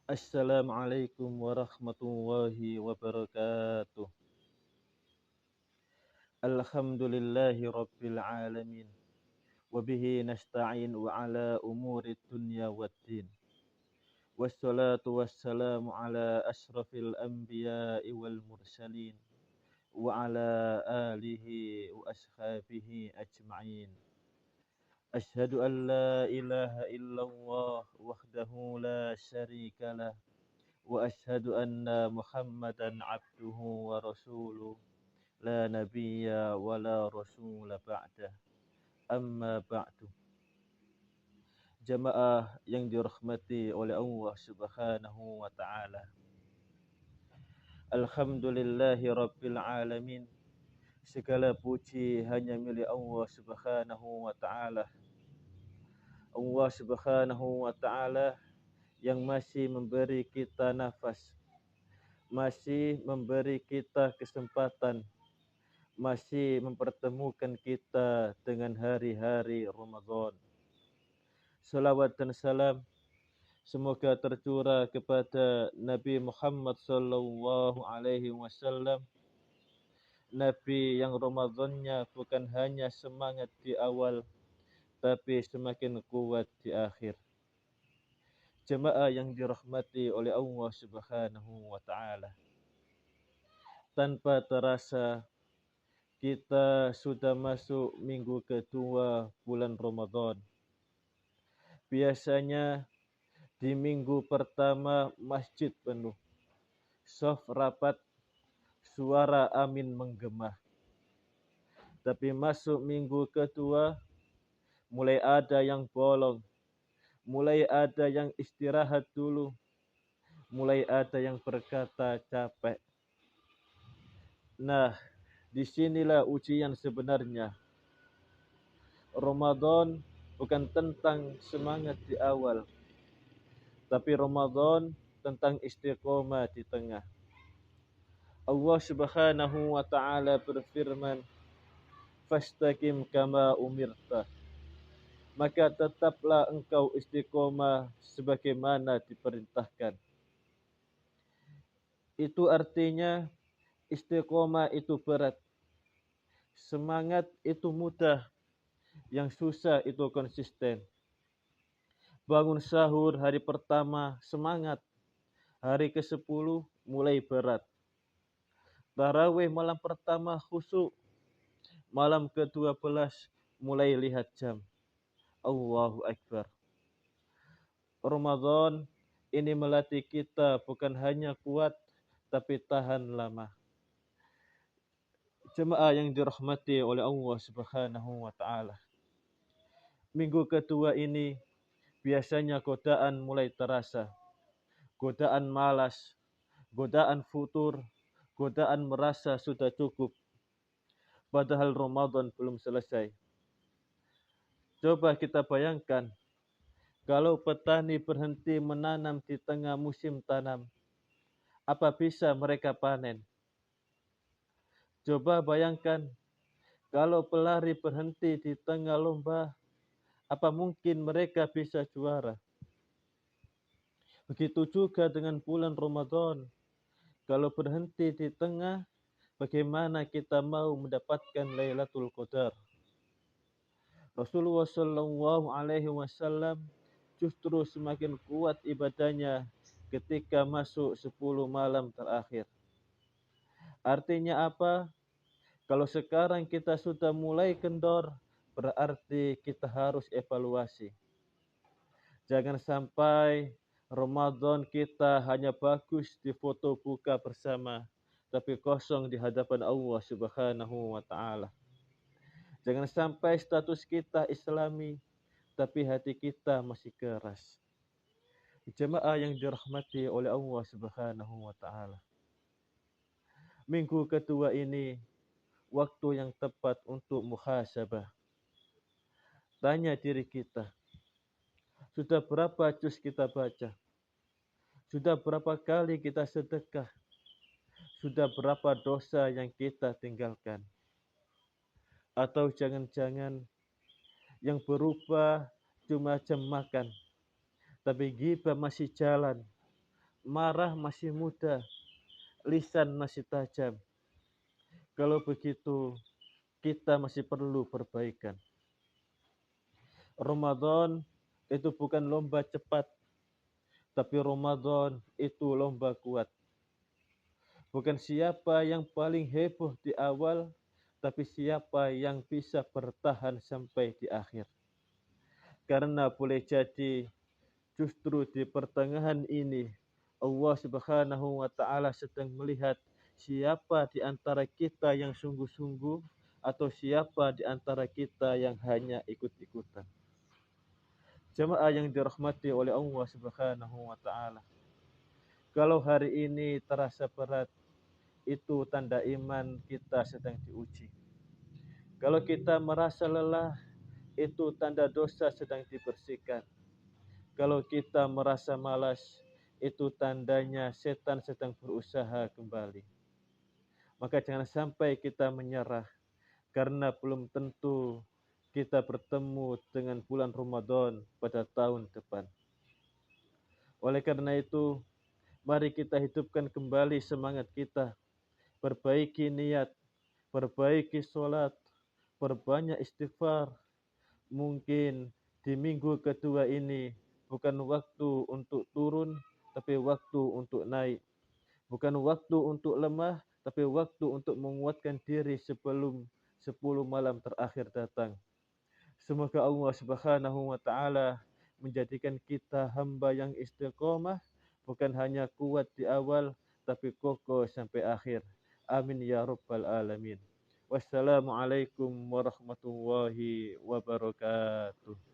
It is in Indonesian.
Assalamualaikum warahmatullahi wabarakatuh. Alhamdulillahi rabbil alamin. Wabihi nasta'in wa ala umuri dunya waddin. Wassalatu wassalamu ala ashrafil anbiya'i wal mursalin. Wa ala alihi wa ashabihi ajma'in. Ashhadu an la ilaha illallah wahdahu la syarika lah. Wa ashhadu anna Muhammadan abduhu wa rasuluh. La nabiyya wa la rasula ba'dah. Amma ba'du. Jamaah yang dirahmati oleh Allah Subhanahu wa taala. Alhamdulillahi rabbil alamin. Segala puji hanya milik Allah Subhanahu wa taala. Allah Subhanahu wa taala yang masih memberi kita nafas, masih memberi kita kesempatan, masih mempertemukan kita dengan hari-hari Ramadan. Salawat dan salam semoga tercurah kepada Nabi Muhammad sallallahu alaihi wasallam, Nabi yang Ramadannya bukan hanya semangat di awal tapi semakin kuat di akhir. Jemaah yang dirahmati oleh Allah Subhanahu wa taala. Tanpa terasa kita sudah masuk minggu kedua bulan Ramadan. Biasanya di minggu pertama masjid penuh, shaf rapat, suara amin menggema. Tapi masuk minggu kedua, mulai ada yang bolong, mulai ada yang istirahat dulu, mulai ada yang berkata capek. Nah, disinilah ujian sebenarnya. Ramadan bukan tentang semangat di awal, tapi Ramadan tentang istiqomah di tengah. Allah Subhanahu wa taala berfirman, "Fastaqim kama umirta." Maka tetaplah engkau istiqomah sebagaimana diperintahkan. Itu artinya istiqomah itu berat. Semangat itu mudah, yang susah itu konsisten. Bangun sahur hari pertama semangat, hari ke-10 mulai berat. Tarawih malam pertama khusyuk, malam ke-12 mulai lihat jam. Allahu Akbar. Ramadan ini melatih kita bukan hanya kuat, tapi tahan lama. Jemaah yang dirahmati oleh Allah Subhanahu wa taala. Minggu kedua ini biasanya godaan mulai terasa. Godaan malas, godaan futur, godaan merasa sudah cukup. Padahal Ramadan belum selesai. Coba kita bayangkan, kalau petani berhenti menanam di tengah musim tanam, apa bisa mereka panen? Coba bayangkan, kalau pelari berhenti di tengah lomba, apa mungkin mereka bisa juara? Begitu juga dengan bulan Ramadan. Kalau berhenti di tengah, bagaimana kita mau mendapatkan Lailatul Qadar? Rasulullah Shallallahu Alaihi Wasallam justru semakin kuat ibadahnya ketika masuk 10 malam terakhir. Artinya apa? Kalau sekarang kita sudah mulai kendor, berarti kita harus evaluasi. Jangan sampai Ramadan kita hanya bagus di foto buka bersama, tapi kosong di hadapan Allah Subhanahu wa taala. Jangan sampai status kita Islami, tapi hati kita masih keras. Jemaah yang dirahmati oleh Allah Subhanahu wa taala. Minggu kedua ini waktu yang tepat untuk muhasabah. Tanya diri kita, sudah berapa juz kita baca? Sudah berapa kali kita sedekah? Sudah berapa dosa yang kita tinggalkan? Atau jangan-jangan yang berubah cuma jam makan, tapi ghibah masih jalan, marah masih muda, lisan masih tajam. Kalau begitu, kita masih perlu perbaikan. Ramadan itu bukan lomba cepat, tapi Ramadan itu lomba kuat. Bukan siapa yang paling heboh di awal, tapi siapa yang bisa bertahan sampai di akhir. Karena boleh jadi justru di pertengahan ini Allah Subhanahu wa taala sedang melihat siapa di antara kita yang sungguh-sungguh atau siapa di antara kita yang hanya ikut-ikutan. Jemaah yang dirahmati oleh Allah Subhanahu wa taala. Kalau hari ini terasa berat, itu tanda iman kita sedang diuji. Kalau kita merasa lelah, itu tanda dosa sedang dibersihkan. Kalau kita merasa malas, itu tandanya setan sedang berusaha kembali. Maka jangan sampai kita menyerah, karena belum tentu kita bertemu dengan bulan Ramadan pada tahun depan. Oleh karena itu, mari kita hidupkan kembali semangat kita, perbaiki niat, perbaiki solat, perbanyak istighfar. Mungkin di minggu kedua ini bukan waktu untuk turun, tapi waktu untuk naik. Bukan waktu untuk lemah, tapi waktu untuk menguatkan diri sebelum 10 malam terakhir datang. Semoga Allah Subhanahu wa taala menjadikan kita hamba yang istiqomah, bukan hanya kuat di awal, tapi kokoh sampai akhir. Amin ya rabbal alamin. Wassalamualaikum warahmatullahi wabarakatuh.